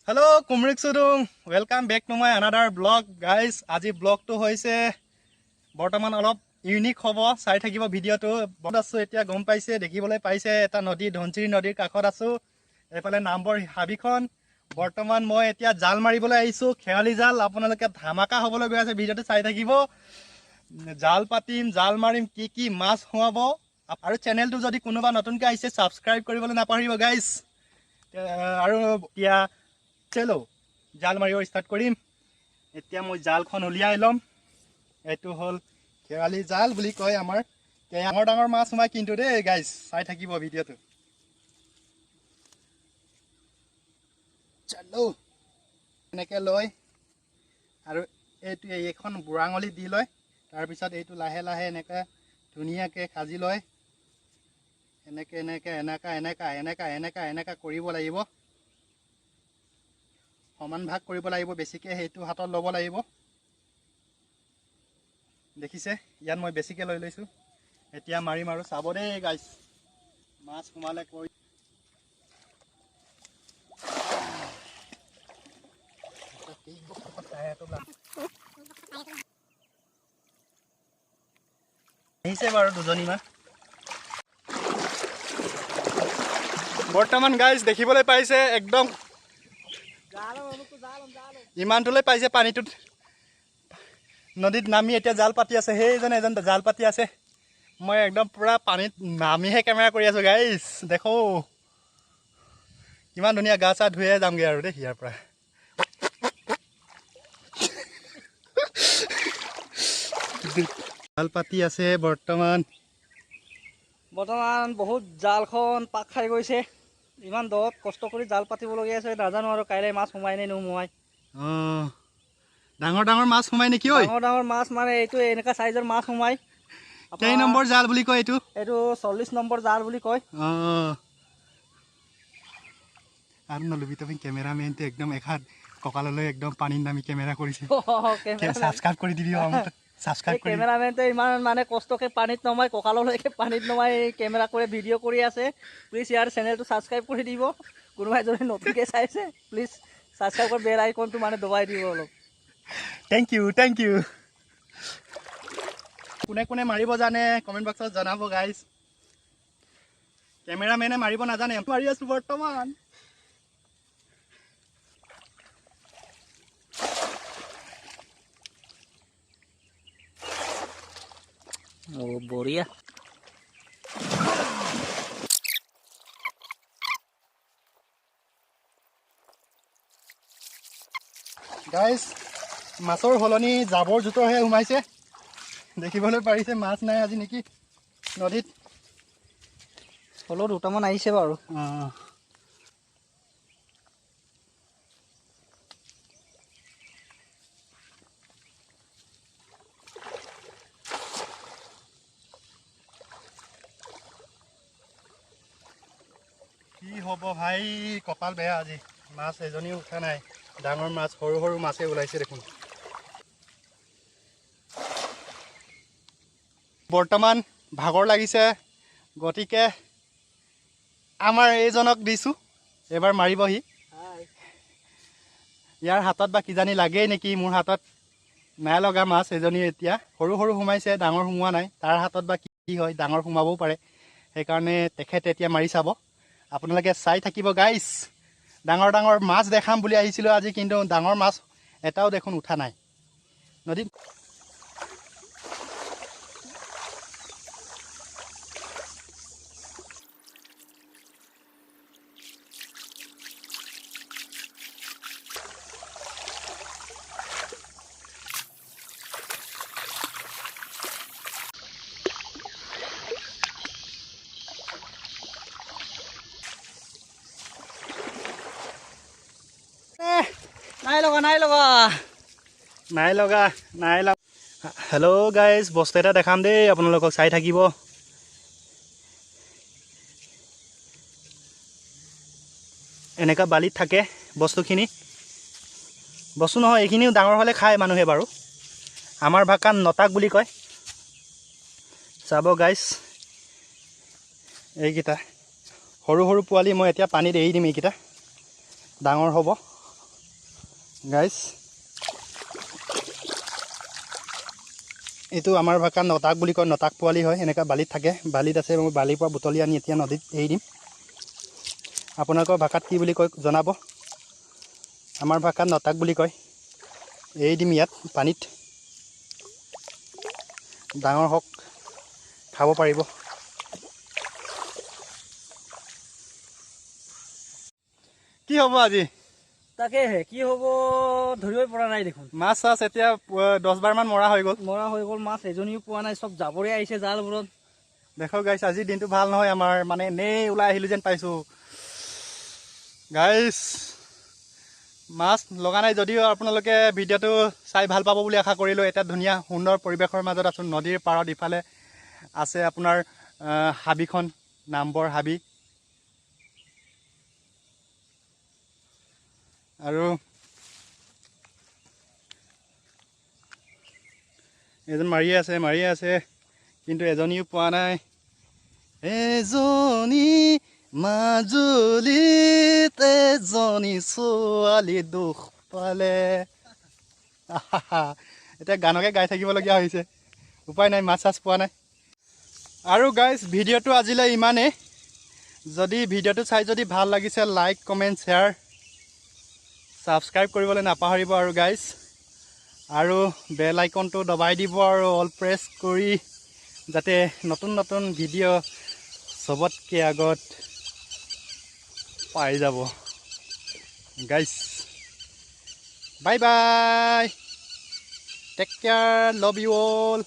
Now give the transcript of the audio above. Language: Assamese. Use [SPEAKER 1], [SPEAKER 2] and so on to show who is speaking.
[SPEAKER 1] Hello, Kumrik Sudung. Welcome back to my another vlog, guys. আজি vlog to হৈছে বৰ্তমান অলপ ইউনিক হ'ব চাই থাকিব ভিডিঅটো বন্ধ আছো এতিয়া গম পাইছে দেখিবলৈ পাইছে এটা নদী ধনচিৰি নদীৰ কাষত আছো এফালে নামবৰ হাবিখন বৰ্তমান মই এতিয়া জাল মাৰিবলৈ আহিছো খেৱালি জাল আপোনালোকে ধামাকা হ'বলৈ গৈ আছে ভিডিঅটো চাই থাকিব জাল পাতিম জাল মাৰিম কি মাছ হোৱাব আৰু চেনেলটো যদি কোনোবা নতুনকৈ আহিছে সাবস্ক্ৰাইব কৰিবলৈ নাপাহৰিব গাইস আৰু এতিয়া চলো জাল মাৰিব ষ্টাৰ্ট কৰিম এতিয়া মই জালখন উলিয়াই লম এটো হল খেৱালি জাল বুলি কয় আমাৰ ডাঙৰ ডাঙৰ মাছ সোমাই কিন্তু দেই গাইস চাই থাকিব ভিডিঅটো চলো এনেকৈ লয় আৰু এইটো এইখন বুঢ়াঙলি দি লয় তাৰ পিছত এইটো লাহে লাহে এনেকৈ ধুনীয়াকৈ সাজি লয় এনেকা কৰিব লাগিব সমান ভাগ কৰিব লাগিব বেছিকৈ সেইটো হাতত ল'ব লাগিব দেখিছে ইয়াত মই বেছিকৈ লৈ লৈছো এতিয়া মাৰিম আৰু চাব দেই গাইস মাছ সোমালে কৈ আহিছে বাৰু দুজনীমান বৰ্তমান গাইস দেখিবলৈ পাইছে একদম ইমানটোলৈ পাইছে পানীটোত নদীত নামি এতিয়া জাল পাতি আছে সেইজন এজন জাল পাতি আছে মই একদম পুৰা পানীত নামিহে কেমেৰা কৰি আছো গাইস দেখো কিমান ধুনীয়া গা চা ধুয়ে যামগে আৰু দেই ইয়াৰ পৰা জাল পাতি আছে বৰ্তমান
[SPEAKER 2] বহুত জালখন পাক খাই গৈছে ইমান দত কষ্ট কৰি জাল পাতিবলগীয়া আছে নাজানো আৰু কাইলৈ মাছ সোমাই নে নোসোমাই
[SPEAKER 1] ডাঙৰ ডাঙৰ মাছ সোমাই নেকি ঐ
[SPEAKER 2] ডাঙৰ মাছ মানে এইটো এনেকা সাইজৰ মাছ সোমাই
[SPEAKER 1] কেই নম্বৰ জাল বুলি কয় এইটো
[SPEAKER 2] 40 নম্বৰ জাল বুলি কয়
[SPEAKER 1] আৰু নলবি তুমি কেমেৰামেনটো একদম এখাত কঁকাললৈ একদম পানীত নামি কেমেৰা কৰিছে সাবস্ক্ৰাইব কৰি দিবি সাবস্ক্ৰাইব কৰি
[SPEAKER 2] কেমেৰামেনটো ইমান মানে কষ্টকে পানীত নমাই কঁকাললৈকে পানীত নমাই কেমেৰা কৰি ভিডিঅ' কৰি আছে প্লিজ ইয়াৰ চেনেলটো সাবস্ক্ৰাইব কৰি দিব কোনোবাই যদি নতুনকৈ চাইছে প্লিজ সাবস্ক্ৰাইব কৰি বেল আইকনটো মানে দবাই দিব অলপ
[SPEAKER 1] থেংক ইউ কোনে কোনে মাৰিব জানে কমেণ্ট বক্সত জনাব গাইজ কেমেৰামেনে মাৰিব নাজানে মাৰি আছো বৰ্তমান
[SPEAKER 2] বঢ়িয়া
[SPEAKER 1] গাইজ মাছৰ সলনি জাবৰ জোঁথৰহে সোমাইছে দেখিবলৈ পাৰিছে মাছ নাই আজি নেকি নদীত
[SPEAKER 2] হ'লেও দুটামান আহিছে বাৰু
[SPEAKER 1] কি হ'ব ভাই কপাল বেয়া আজি মাছ এজনীও উঠা নাই ডাঙৰ মাছ সৰু সৰু মাছে ওলাইছে দেখোন বৰ্তমান ভাগৰ লাগিছে গতিকে আমাৰ এইজনক দিছোঁ এবাৰ মাৰিবহি ইয়াৰ হাতত বা কিজানি লাগেই নেকি মোৰ হাতত নাই লগা মাছ এজনী এতিয়া সৰু সৰু সোমাইছে ডাঙৰ সোমোৱা নাই তাৰ হাতত বা কি হয় ডাঙৰ সোমাবও পাৰে সেইকাৰণে তেখেতে এতিয়া মাৰি চাব আপোনালোকে চাই থাকিব গাইস ডাঙৰ ডাঙৰ মাছ দেখাম বুলি আহিছিলোঁ আজি কিন্তু ডাঙৰ মাছ এটাও দেখোন উঠা নাই নদীত নাই লগা হেল্ল' গাইজ বস্তু এটা দেখাম দেই আপোনালোকক চাই থাকিব এনেকুৱা বালিত থাকে বস্তুখিনি বস্তু নহয় এইখিনিও ডাঙৰ হ'লে খায় মানুহে বাৰু আমাৰ ভাষাত নটাক বুলি কয় চাব গাইজ এইকেইটা সৰু সৰু পোৱালি মই এতিয়া পানীত এৰি দিম এইকেইটা ডাঙৰ হ'ব গাইজ এইটো আমাৰ ভাষাত নটাক বুলি কয় নটাক পোৱালি হয় এনেকুৱা বালিত থাকে বালিত আছে মই বালিৰ পৰা বুটলি আনি এতিয়া নদীত এৰি দিম আপোনালোকৰ ভাষাত কি বুলি কয় জনাব আমাৰ ভাষাত নটাক বুলি কয় এৰি দিম ইয়াত পানীত ডাঙৰ হওক খাব পাৰিব কি হ'ব আজি
[SPEAKER 2] তাকেহে কি হ'ব ধৰিবই পৰা নাই দেখোন
[SPEAKER 1] মাছ চাছ এতিয়া 10-12 মান মৰা হৈ গ'ল
[SPEAKER 2] মাছ এজনীও পোৱা নাই চব জাবৰে আহিছে জালবোৰত
[SPEAKER 1] দেখক গাইছ আজি দিনটো ভাল নহয় আমাৰ মানে এনেই ওলাই আহিলোঁ যেন পাইছোঁ গাইছ মাছ লগা নাই যদিও আপোনালোকে ভিডিঅ'টো চাই ভাল পাব বুলি আশা কৰিলোঁ এটা ধুনীয়া সুন্দৰ পৰিৱেশৰ মাজত আছোঁ নদীৰ পাৰত ইফালে আছে আপোনাৰ হাবিখন নামবৰ হাবি আৰু এজন মাৰিয়ে আছে কিন্তু এজনীও পোৱা নাই এজনী মাজুলীত এজনী ছোৱালী দুখ পালে এতিয়া গানকে গাই থাকিবলগীয়া হৈছে উপায় নাই মাছ চাছ পোৱা নাই আৰু গাইজ ভিডিঅ'টো আজিলৈ ইমানেই যদি ভিডিঅ'টো চাই যদি ভাল লাগিছে লাইক কমেণ্ট শ্বেয়াৰ ছাবস্ক্ৰাইব কৰিবলৈ নাপাহৰিব আৰু গাইজ আৰু বেল আইকনটো দবাই দিব আৰু অল প্ৰেছ কৰি যাতে নতুন নতুন ভিডিঅ' চবতকৈ আগত পাই যাব guys bye bye take care love you all